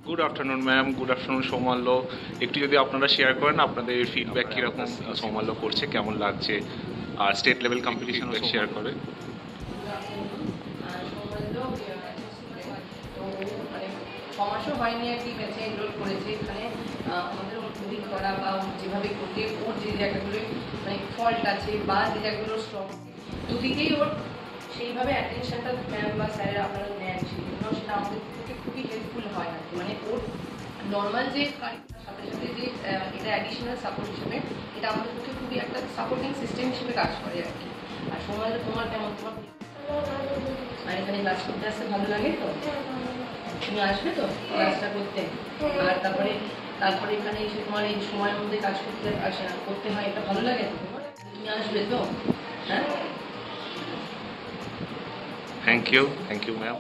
Good afternoon ma'am, good afternoon Soumalya. একটু যদি আপনারা শেয়ার করেন আপনাদের ফিডব্যাক কীরকম সৌমাল্য করছে, কেমন লাগছে, আর স্টেট লেভেল কম্পিটিশন শেয়ার করে। মানে ছমাসও হয়নি আর কি ব্যাচে এনরোল করেছে এখানে। আমাদের উদ্বোধন করা বা যেভাবে করতে ওর যে জায়গাগুলো মানে ফল্ট আছে বা যে জায়গাগুলো স্ট্রং দুদিকেই ওর সেইভাবে অ্যাটেনশনটা ম্যাম বা স্যারের আপনারা নেন সেজন্য সেটা আমাদের পক্ষে খুবই হেল্পফুল হয় আর কি। মানে ওর নর্মাল যে সাথে সাথে যে এটা অ্যাডিশনাল সাপোর্ট হিসেবে এটা আমাদের পক্ষে খুবই একটা সাপোর্টিং সিস্টেম হিসেবে কাজ করে আর কি। আর সময় তোমার কেমন, তোমার আর এখানে ক্লাস করতে আসতে ভালো লাগে তো? তুমি আসবে তো ক্লাসটা করতে? আর তারপরে তারপরে এখানে এসে তোমার এই সময়ের মধ্যে কাজ করতে আসে করতে হয়, এটা ভালো লাগে তো তোমার? তুমি আসবে তো? হ্যাঁ, থ্যাংক ইউ ম্যাম।